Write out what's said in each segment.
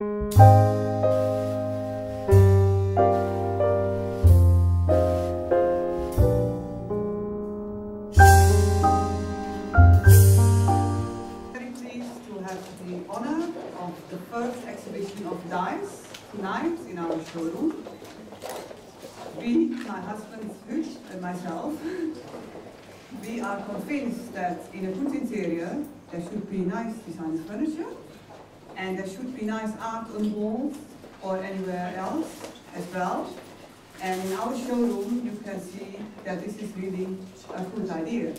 Very pleased to have the honor of the first exhibition of Dais tonight in our showroom. We, my husband Huub and myself, we are convinced that in a good interior there should be nice designer furniture and there should be nice art on walls or anywhere else as well. And in our showroom you can see that this is really a good idea.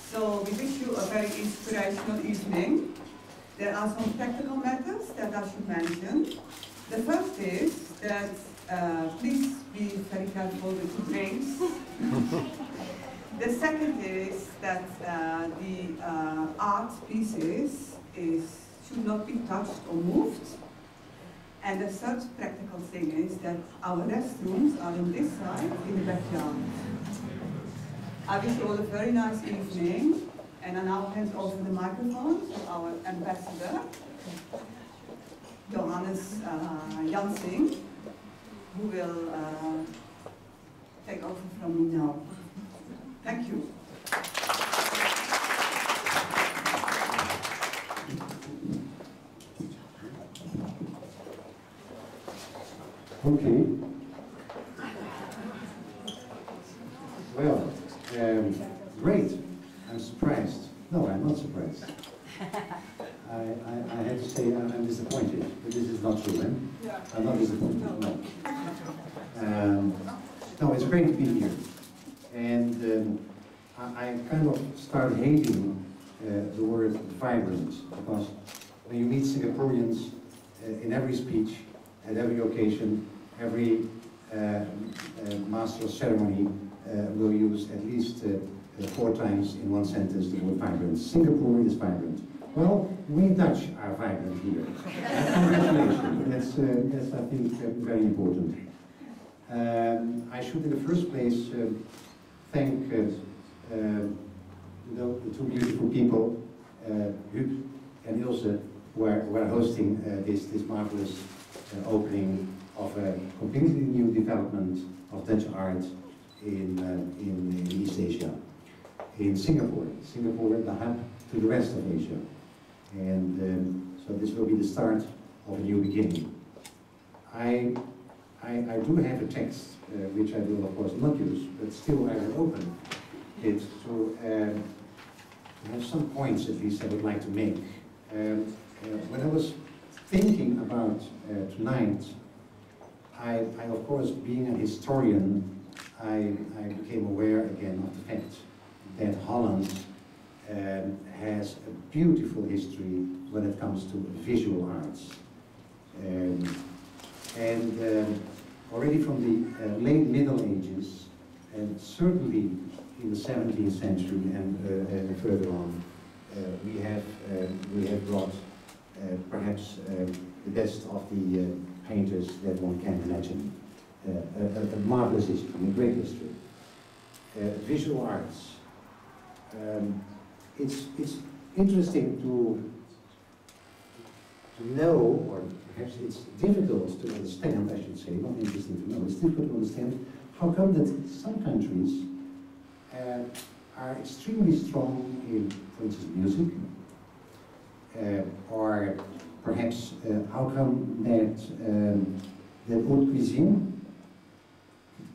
So we wish you a very inspirational evening. There are some practical matters that I should mention. The first is that please be very careful with the drinks. The second is that the art pieces should not be touched or moved. And the third practical thing is that our restrooms are on this side in the backyard. I wish you all a very nice evening, and I now hand over the microphone to our ambassador, Johannes Jansing, who will take over from me now. Thank you. Okay. Well, great. I'm surprised. No, I'm not surprised. I have to say I'm disappointed, but this is not true, eh? Yeah. I'm not disappointed, no. No, it's great to be here. And I kind of start hating the word vibrant, because when you meet Singaporeans in every speech, at every occasion, every master of ceremony will use at least 4 times in one sentence the word vibrant. Singapore is vibrant. Well, we Dutch are vibrant here. Congratulations. That's I think, very important. I should, in the first place, thank the 2 beautiful people, Huub and Ilse, who are hosting this marvelous opening of a completely new development of Dutch art in East Asia, in Singapore. Singapore, the hub to the rest of Asia. And so this will be the start of a new beginning. I do have a text, which I will of course not use, but still I will open it to have some points at least I would like to make. When I was thinking about tonight, I of course, being a historian, I became aware again of the fact that Holland has a beautiful history when it comes to visual arts. Already from the late Middle Ages, and certainly in the 17th century and further on, we have brought perhaps the best of the painters that one can imagine. A marvelous history, a great history. Visual arts. It's interesting to know, or perhaps it's difficult to understand, I should say, not interesting to know, it's difficult to understand how come that some countries are extremely strong in, for instance, music, or perhaps how come that haute cuisine,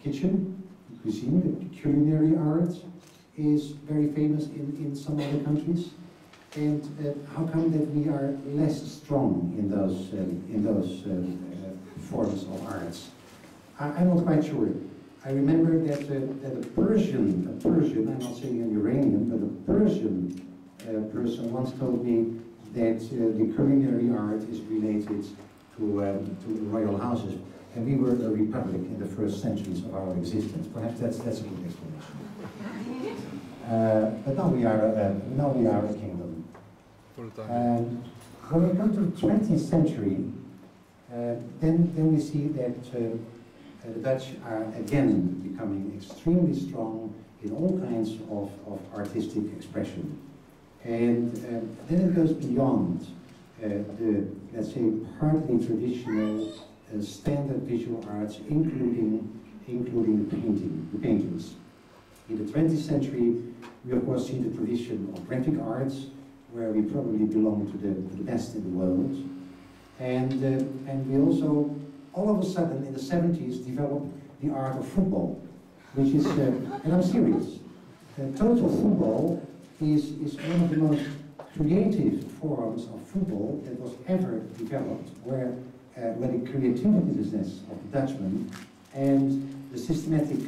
kitchen, cuisine, the culinary art, is very famous in some other countries, and how come that we are less strong in those forms of arts? I'm not quite sure. I remember that a Persian, I'm not saying an Iranian, but a Persian person once told me that the culinary art is related to royal houses, and we were a republic in the first centuries of our existence. Perhaps that's a good explanation. But now we are a kingdom. When we come to the 20th century, then we see that the Dutch are again becoming extremely strong in all kinds of artistic expression. And then it goes beyond the, let's say, partly traditional standard visual arts, including the paintings. In the 20th century, we of course see the tradition of graphic arts, where we probably belong to the best in the world. And we also, all of a sudden, in the 70s, developed the art of football, which is, and I'm serious, total football is one of the most creative forms of football that was ever developed, where the creativity business of the Dutchman and the systematic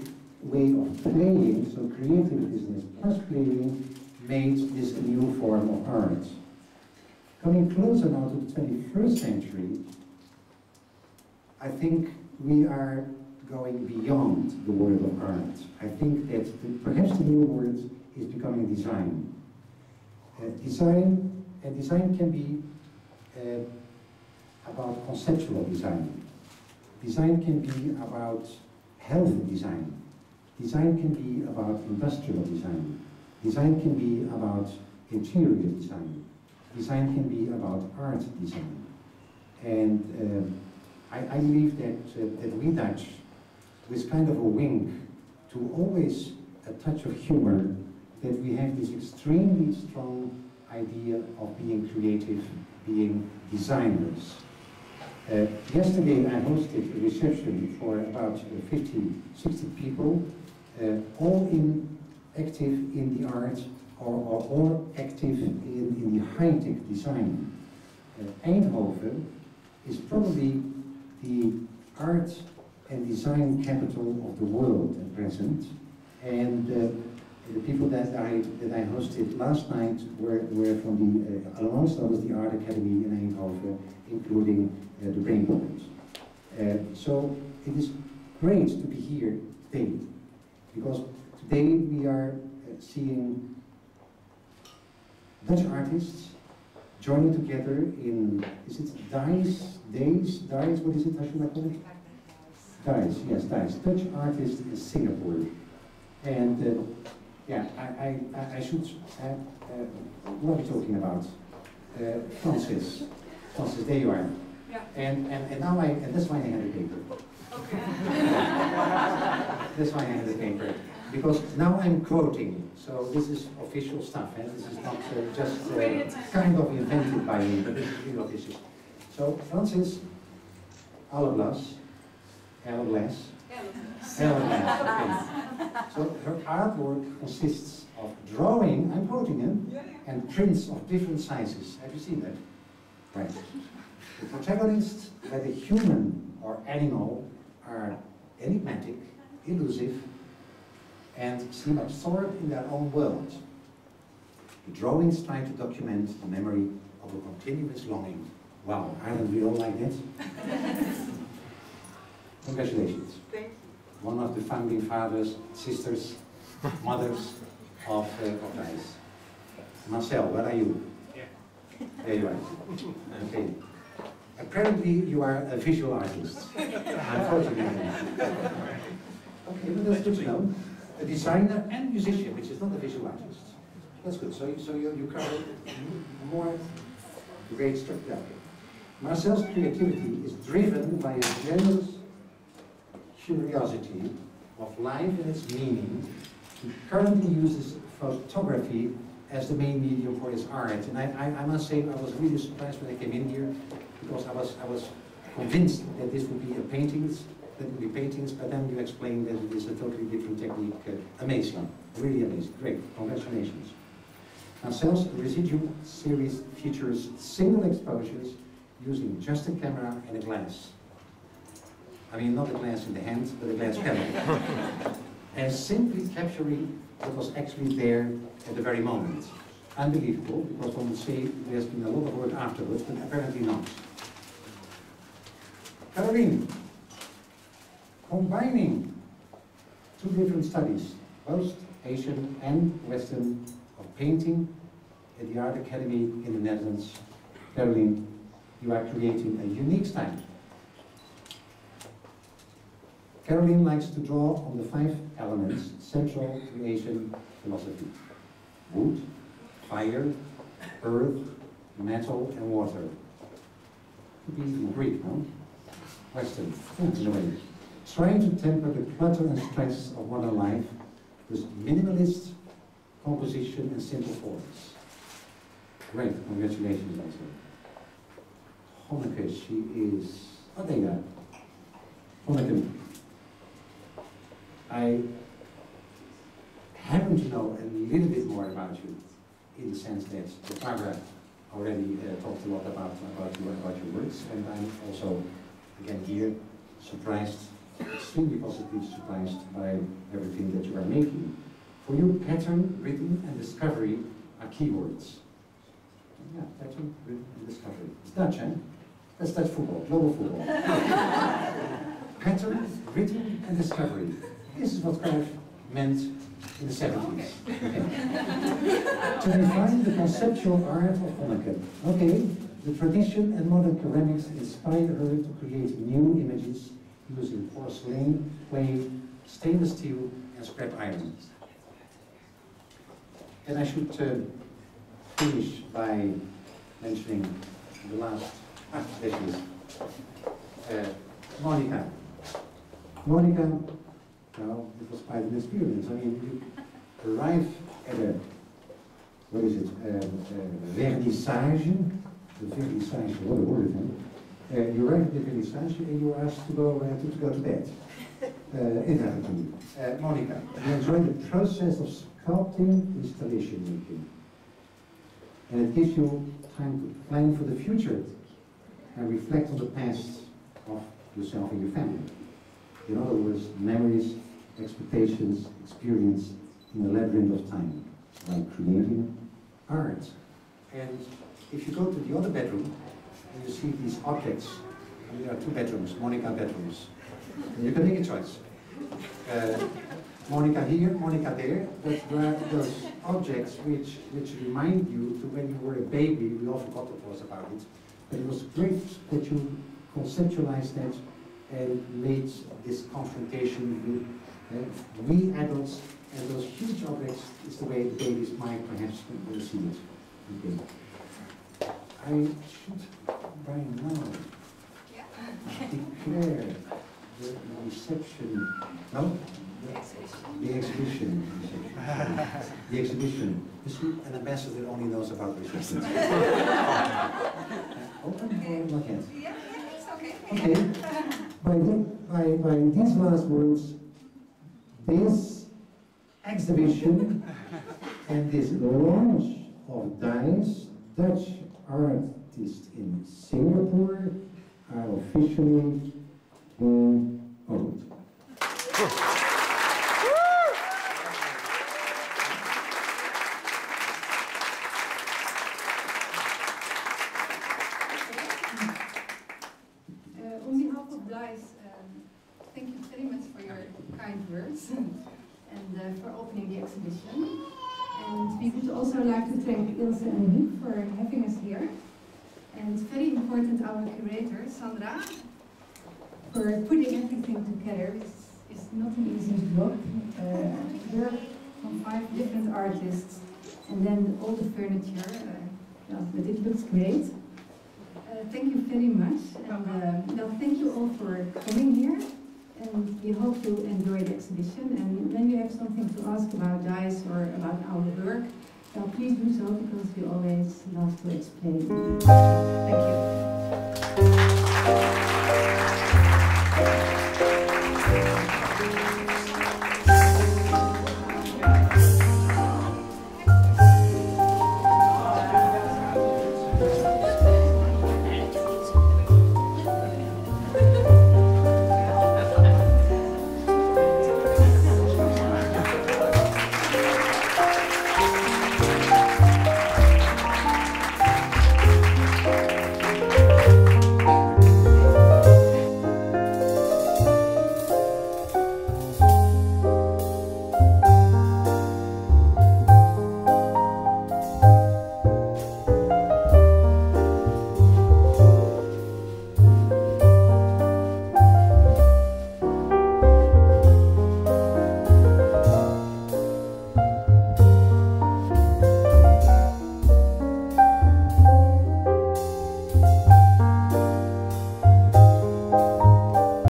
way of playing, so creative business plus playing, made this a new form of art. Coming closer now to the 21st century, I think we are going beyond the word of art. I think that perhaps the new word is becoming design. Design can be about conceptual design. Design can be about health design. Design can be about industrial design. Design can be about interior design. Design can be about art design. And I believe that we Dutch, with kind of a wink to always a touch of humor, that we have this extremely strong idea of being creative, being designers. Yesterday I hosted a reception for about 50, 60 people, all active in the art or all active in the high-tech design. Eindhoven is probably the art and design capital of the world at present, and the people that I hosted last night were from the, amongst others, the Art Academy in Eindhoven, including the Brainboard. So it is great to be here today, because today we are seeing Dutch artists joining together in, is it Dais, what is it, how should I call it? Dais, yes, Dais, Dutch artists in Singapore. And yeah, I should, what are we talking about? Francis, there you are. Yeah. And now and that's why I have the paper. Okay. That's why I have the paper. Because now I'm quoting, so this is official stuff, and this is not just kind of invented by me, but this is really what this is. So Francis Alleblas, okay. So her artwork consists of drawing, I'm quoting him, and prints of different sizes. Have you seen that? Right. The protagonists, whether human or animal, are enigmatic, elusive, and seem absorbed in their own world. The drawings try to document the memory of a continuous longing. Wow, aren't we all like that? Congratulations. Thank you. One of the founding fathers, sisters, mothers of Dais. Marcel, where are you? Yeah. There you are. Okay. Apparently you are a visual artist. Unfortunately. Okay, but that's good to know. A designer and musician, which is not a visual artist. That's good. So you cover more great structure. Marcel's creativity is driven by a generous curiosity of life and its meaning. He currently uses photography as the main medium for his art. And I must say, I was really surprised when I came in here, because I was convinced that this would be paintings, but then you explained that it is a totally different technique. Amazing, really amazing, great, congratulations. Marcel's residual series features single exposures using just a camera and a glass. I mean, not a glass in the hand, but a glass panel. And simply capturing what was actually there at the very moment. Unbelievable, because one would say there's been a lot of work afterwards, but apparently not. Caroline, combining two different studies, both Asian and Western, of painting at the Art Academy in the Netherlands. Caroline, you are creating a unique style. Caroline likes to draw on the 5 elements central to Asian philosophy: wood, fire, earth, metal and water. Could be even Greek, no? Western, in a way. Trying to temper the clutter and stress of modern life with minimalist composition and simple forms. Great, congratulations also. Honneke, she is... Oh, there you are. Honneke, I happen to know a little bit more about you, in the sense that Barbara already talked a lot about your works, and I'm also, again here, surprised, extremely positively surprised by everything that you are making. For you, pattern, rhythm, and discovery are keywords. Yeah, pattern, rhythm, and discovery. It's Dutch, eh? That's Dutch football, global football. Pattern, rhythm, and discovery. This is what Cruyff meant in the 70s. Okay. To define the conceptual art of Honneke. Okay, the tradition and modern ceramics inspire her to create new images using porcelain, clay, stainless steel, and scrap iron. And I should finish by mentioning the last, there she is, Monica. Monica, well, it was quite an experience. I mean, you arrive at a, what is it, vernissage, what a word, huh? You arrive at the vernissage and you are asked to go to bed. It happened to me. Monica, you enjoy the process of sculpting, installation making. And it gives you time to plan for the future and reflect on the past of yourself and your family. In other words, memories, expectations, experience in the labyrinth of time, like creating art. And if you go to the other bedroom, and you see these objects, and there are two bedrooms, Monica bedrooms, and you can make a choice. Monica here, Monica there, but there are those objects which remind you to when you were a baby. We all forgot, of course, about it, but it was great that you conceptualized that and made this confrontation with we adults, and those huge objects is the way the babies might perhaps see it. Okay. I should, by now, declare the reception, no? The exhibition. The exhibition. You see, an ambassador only knows about receptions. Open or not yet? Yeah, it's okay. Okay. By these last words, this exhibition and this launch of Dais, Dutch artist in Singapore, are officially being opened. On behalf of Dais, thank you very much for your kind words and for opening the exhibition. And we would also like to thank Ilse and Huub for having us here. And very important, our curator, Sandra, for putting everything together. It's not an easy job. Work from 5 different artists, and then all the furniture. But it looks great. Thank you very much. And well, thank you all for coming here. And we hope you enjoy the exhibition. And when you have something to ask about Dais or about our work, well, please do so, because we always love to explain. Thank you.